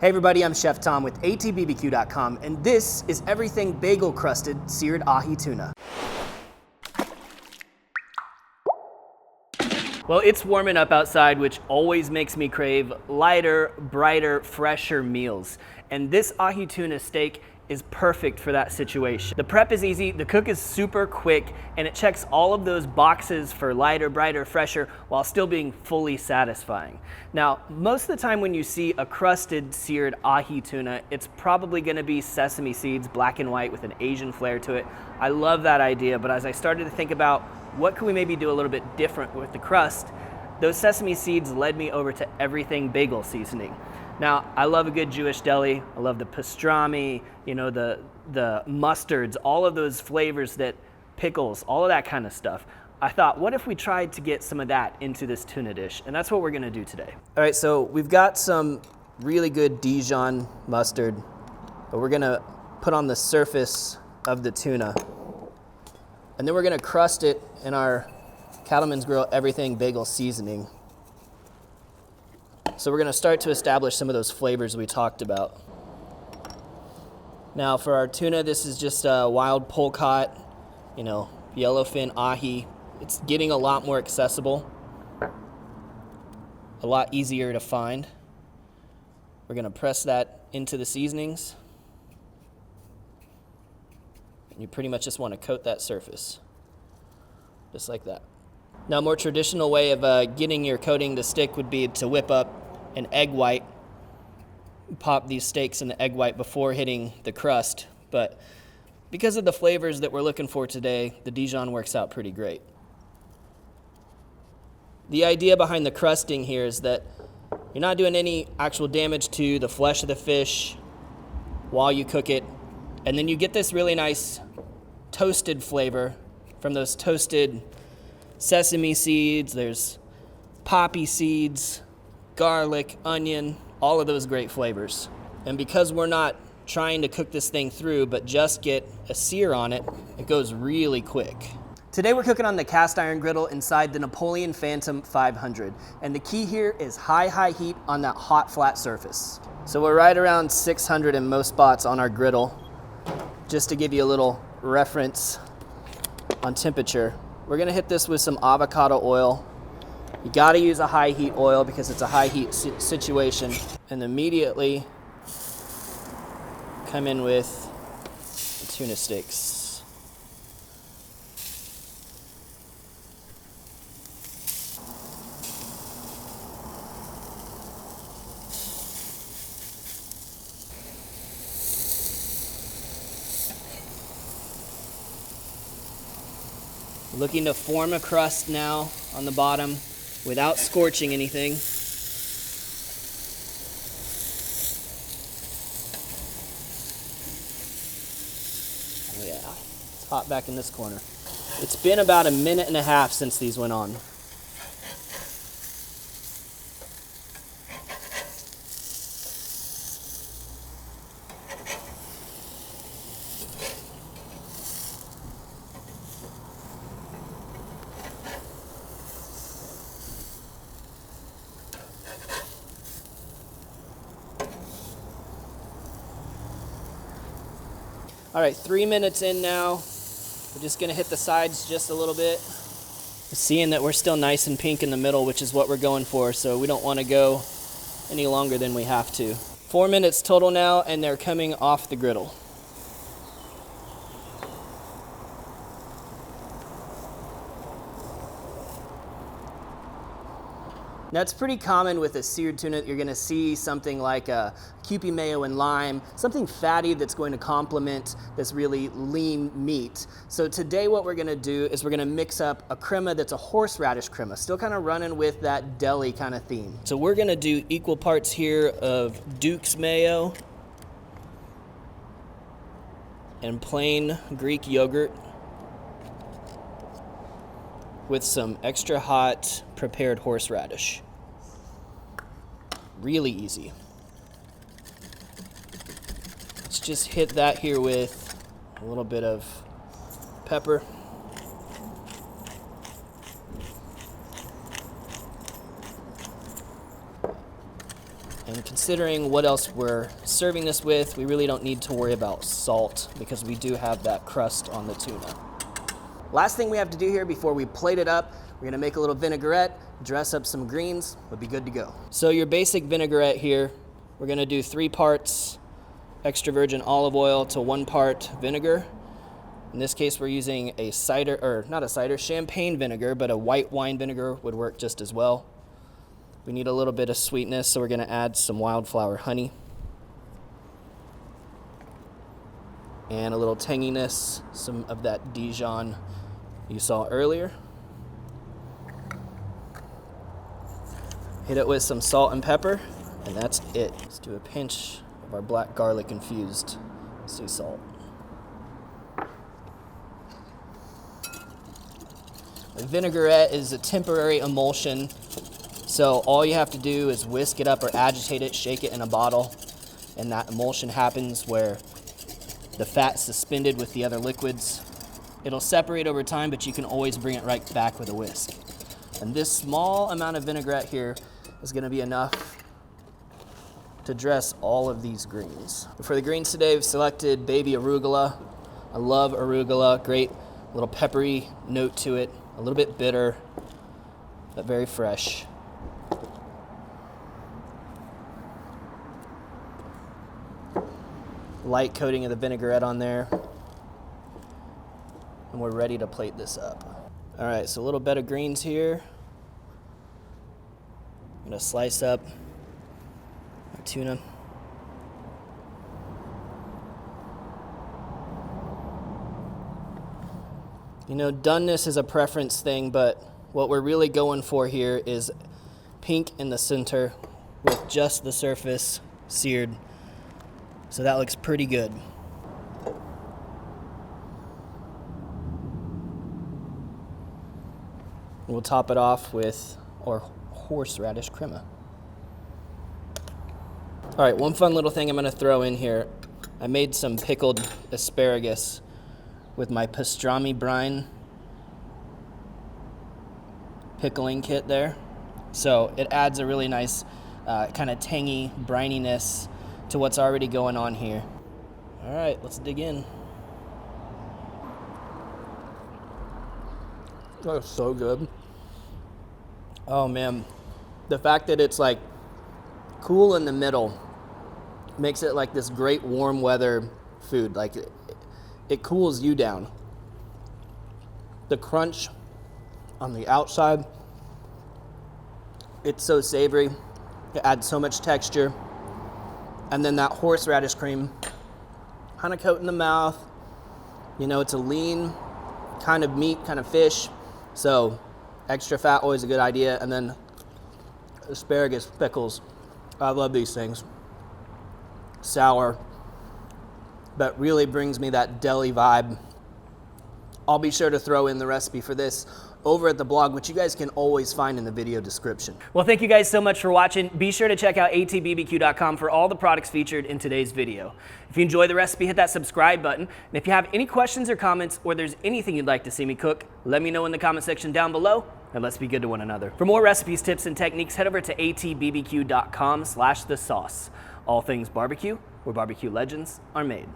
Hey everybody, I'm Chef Tom with allthingsbbq.com, and this is everything bagel crusted seared ahi tuna. Well, it's warming up outside, which always makes me crave lighter, brighter, fresher meals. And this ahi tuna steak is perfect for that situation. The prep is easy, the cook is super quick, and it checks all of those boxes for lighter, brighter, fresher, while still being fully satisfying. Now, most of the time when you see a crusted seared ahi tuna, it's probably gonna be sesame seeds, black and white with an Asian flair to it. I love that idea, but as I started to think about what could we maybe do a little bit different with the crust, those sesame seeds led me over to everything bagel seasoning. Now, I love a good Jewish deli. I love the pastrami, you know, the mustards, all of those flavors, that pickles, all of that kind of stuff. I thought, what if we tried to get some of that into this tuna dish? And that's what we're gonna do today. All right, so we've got some really good Dijon mustard that we're gonna put on the surface of the tuna. And then we're gonna crust it in our Cattleman's Grill Everything Bagel seasoning. So we're gonna start to establish some of those flavors we talked about. Now for our tuna, this is just a wild polecat, you know, yellowfin ahi. It's getting a lot more accessible, a lot easier to find. We're gonna press that into the seasonings. And you pretty much just wanna coat that surface, just like that. Now, a more traditional way of getting your coating to stick would be to whip up an egg white, pop these steaks in the egg white before hitting the crust. But because of the flavors that we're looking for today, the Dijon works out pretty great. The idea behind the crusting here is that you're not doing any actual damage to the flesh of the fish while you cook it. And then you get this really nice toasted flavor from those toasted sesame seeds. There's poppy seeds, garlic, onion, all of those great flavors. And because we're not trying to cook this thing through, but just get a sear on it, it goes really quick. Today we're cooking on the cast iron griddle inside the Napoleon Phantom 500. And the key here is high heat on that hot, flat surface. So we're right around 600 in most spots on our griddle. Just to give you a little reference on temperature, we're gonna hit this with some avocado oil. You gotta use a high heat oil because it's a high heat situation. And immediately come in with the tuna steaks. Looking to form a crust now on the bottom without scorching anything. Oh yeah, it's hot back in this corner. It's been about a minute and a half since these went on. All right, 3 minutes in now. We're just gonna hit the sides just a little bit. Seeing that we're still nice and pink in the middle, which is what we're going for, so we don't wanna go any longer than we have to. 4 minutes total now, and they're coming off the griddle. Now, it's pretty common with a seared tuna that you're gonna see something like a Kewpie mayo and lime, something fatty that's going to complement this really lean meat. So today what we're gonna do is we're gonna mix up a crema that's a horseradish crema, still kind of running with that deli kind of theme. So we're gonna do equal parts here of Duke's mayo and plain Greek yogurt with some extra hot prepared horseradish. Really easy. Let's just hit that here with a little bit of pepper. And considering what else we're serving this with, we really don't need to worry about salt because we do have that crust on the tuna. Last thing we have to do here before we plate it up, we're gonna make a little vinaigrette, dress up some greens, we'll be good to go. So your basic vinaigrette here, we're gonna do 3 parts extra virgin olive oil to 1 part vinegar. In this case, we're using a cider, or not a cider, champagne vinegar, but a white wine vinegar would work just as well. We need a little bit of sweetness, so we're gonna add some wildflower honey. And a little tanginess, some of that Dijon you saw earlier. Hit it with some salt and pepper, and that's it. Let's do a pinch of our black garlic infused sea salt. The vinaigrette is a temporary emulsion, so all you have to do is whisk it up or agitate it, shake it in a bottle, and that emulsion happens where the fat's suspended with the other liquids. It'll separate over time, but you can always bring it right back with a whisk. And this small amount of vinaigrette here is gonna be enough to dress all of these greens. For the greens today, we've selected baby arugula. I love arugula, great little peppery note to it, a little bit bitter, but very fresh. Light coating of the vinaigrette on there. And we're ready to plate this up. All right, so a little bed of greens here. I'm gonna slice up our tuna. You know, doneness is a preference thing, but what we're really going for here is pink in the center with just the surface seared. So that looks pretty good. We'll top it off with our horseradish crema. All right, one fun little thing I'm gonna throw in here. I made some pickled asparagus with my pastrami brine pickling kit there. So it adds a really nice kind of tangy brininess to what's already going on here. All right, let's dig in. That's so good. Oh man, the fact that it's like cool in the middle makes it like this great warm weather food. Like it cools you down. The crunch on the outside, it's so savory. It adds so much texture. And then that horseradish cream, kind of coating the mouth. You know, it's a lean kind of meat, kind of fish. So extra fat, always a good idea. And then asparagus, pickles. I love these things. Sour, but really brings me that deli vibe. I'll be sure to throw in the recipe for this over at the blog, which you guys can always find in the video description. Well, thank you guys so much for watching. Be sure to check out allthingsbbq.com for all the products featured in today's video. If you enjoyed the recipe, hit that subscribe button. And if you have any questions or comments, or there's anything you'd like to see me cook, let me know in the comment section down below, and let's be good to one another. For more recipes, tips, and techniques, head over to allthingsbbq.com/thesauce. All things barbecue, where barbecue legends are made.